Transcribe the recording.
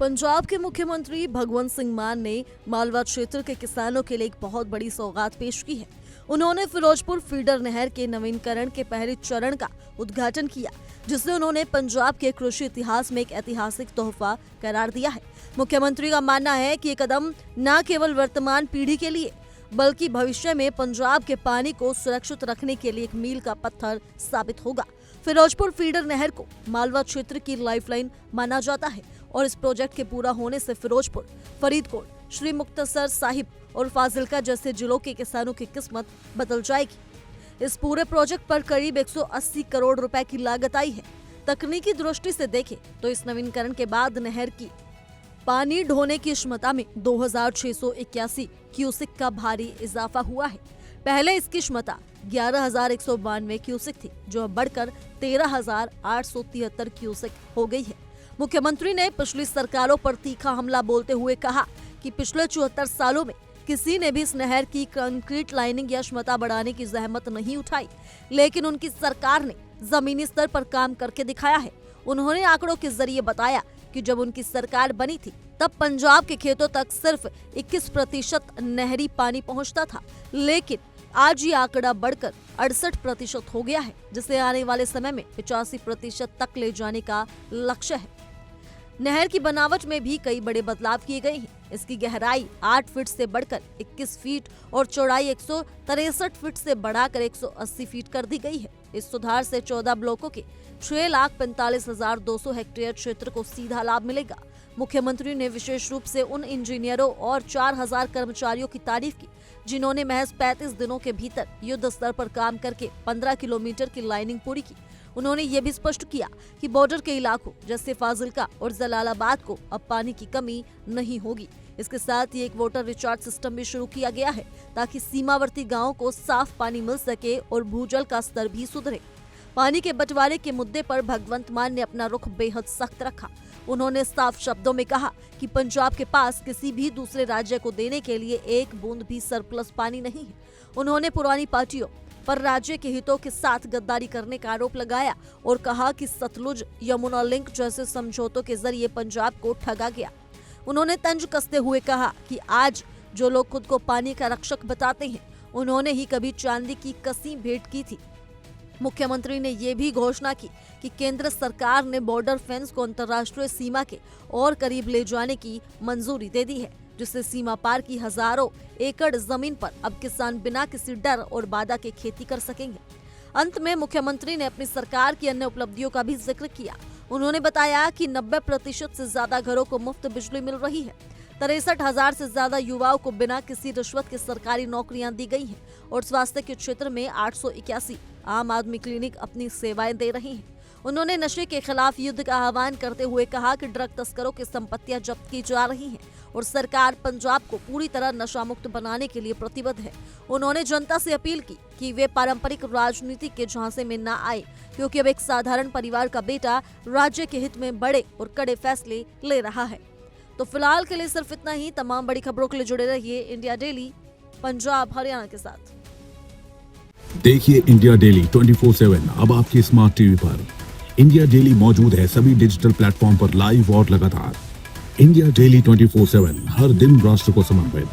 पंजाब के मुख्यमंत्री भगवंत सिंह मान ने मालवा क्षेत्र के किसानों के लिए एक बहुत बड़ी सौगात पेश की है। उन्होंने फिरोजपुर फीडर नहर के नवीनीकरण के पहले चरण का उद्घाटन किया, जिसे उन्होंने पंजाब के कृषि इतिहास में एक ऐतिहासिक तोहफा करार दिया है। मुख्यमंत्री का मानना है कि ये कदम न केवल वर्तमान पीढ़ी के लिए बल्कि भविष्य में पंजाब के पानी को सुरक्षित रखने के लिए एक मील का पत्थर साबित होगा। फिरोजपुर फीडर नहर को मालवा क्षेत्र की लाइफलाइन माना जाता है और इस प्रोजेक्ट के पूरा होने से फिरोजपुर, फरीदकोट, श्री मुक्तसर साहिब और फाजिल्का जैसे जिलों के किसानों की किस्मत बदल जाएगी। इस पूरे प्रोजेक्ट पर करीब 180 करोड़ रुपए की लागत आई है। तकनीकी दृष्टि से देखें तो इस नवीनीकरण के बाद नहर की पानी ढोने की क्षमता में 2681 क्यूसेक का भारी इजाफा हुआ है। पहले इसकी क्षमता 11,192 क्यूसेक थी, जो अब बढ़कर 13,873 क्यूसेक हो गई है। मुख्यमंत्री ने पिछली सरकारों पर तीखा हमला बोलते हुए कहा कि पिछले 74 सालों में किसी ने भी इस नहर की कंक्रीट लाइनिंग या क्षमता बढ़ाने की जहमत नहीं उठाई, लेकिन उनकी सरकार ने जमीनी स्तर पर काम करके दिखाया है। उन्होंने आंकड़ों के जरिए बताया कि जब उनकी सरकार बनी थी तब पंजाब के खेतों तक सिर्फ 21% नहरी पानी पहुंचता था, लेकिन आज ये आंकड़ा बढ़कर 68% हो गया है, जिसे आने वाले समय में 85% तक ले जाने का लक्ष्य है। नहर की बनावट में भी कई बड़े बदलाव किए गए हैं। इसकी गहराई 8 फीट से बढ़कर 21 फीट और चौड़ाई 163 फीट से बढ़ाकर 180 फीट कर दी गई है। इस सुधार से 14 ब्लॉकों के 6,45,200 हेक्टेयर क्षेत्र को सीधा लाभ मिलेगा। मुख्यमंत्री ने विशेष रूप से उन इंजीनियरों और 4,000 कर्मचारियों की तारीफ की, जिन्होंने महज 35 दिनों के भीतर युद्ध स्तर पर काम करके 15 किलोमीटर की लाइनिंग पूरी की। उन्होंने ये भी स्पष्ट किया कि बॉर्डर के इलाकों जैसे फाजिल्का और जलालाबाद को अब पानी की कमी नहीं होगी। इसके साथ ही एक वाटर रिचार्ज सिस्टम भी शुरू किया गया है, ताकि सीमावर्ती गांवों को साफ पानी मिल सके और भूजल का स्तर भी सुधरे। पानी के बंटवारे के मुद्दे पर भगवंत मान ने अपना रुख बेहद सख्त रखा। उन्होंने साफ शब्दों में कहा कि पंजाब के पास किसी भी दूसरे राज्य को देने के लिए एक बूंद भी सरप्लस पानी नहीं है। उन्होंने पुरानी पार्टियों पर राज्य के हितों के साथ गद्दारी करने का आरोप लगाया और कहा कि सतलुज यमुना लिंक जैसे समझौतों के जरिए पंजाब को ठगा गया। उन्होंने तंज कसते हुए कहा कि आज जो लोग खुद को पानी का रक्षक बताते हैं, उन्होंने ही कभी चांदी की कसी भेंट की थी। मुख्यमंत्री ने ये भी घोषणा की कि केंद्र सरकार ने बॉर्डर फेंस को अंतर्राष्ट्रीय सीमा के और करीब ले जाने की मंजूरी दे दी है, जिससे सीमा पार की हजारों एकड़ जमीन पर अब किसान बिना किसी डर और बाधा के खेती कर सकेंगे। अंत में मुख्यमंत्री ने अपनी सरकार की अन्य उपलब्धियों का भी जिक्र किया। उन्होंने बताया कि 90% से ज्यादा घरों को मुफ्त बिजली मिल रही है। 63,000 से ज्यादा युवाओं को बिना किसी रिश्वत के सरकारी नौकरियां दी गई हैं और स्वास्थ्य के क्षेत्र में 881 आम आदमी क्लिनिक अपनी सेवाएं दे रही हैं। उन्होंने नशे के खिलाफ युद्ध का आह्वान करते हुए कहा कि ड्रग तस्करों की संपत्तियां जब्त की जा रही हैं और सरकार पंजाब को पूरी तरह नशा मुक्त बनाने के लिए प्रतिबद्ध है। उन्होंने जनता से अपील की कि वे पारंपरिक राजनीति के झांसे में न आए, क्योंकि अब एक साधारण परिवार का बेटा राज्य के हित में बड़े और कड़े फैसले ले रहा है। तो फिलहाल के लिए सिर्फ इतना ही। तमाम बड़ी खबरों के लिए जुड़े रहिए इंडिया डेली पंजाब हरियाणा के साथ। देखिए इंडिया डेली 24/7 अब आपके स्मार्ट टीवी पर। इंडिया डेली मौजूद है सभी डिजिटल प्लेटफॉर्म पर लाइव और लगातार। इंडिया डेली 24/7 हर दिन राष्ट्र को समर्पित।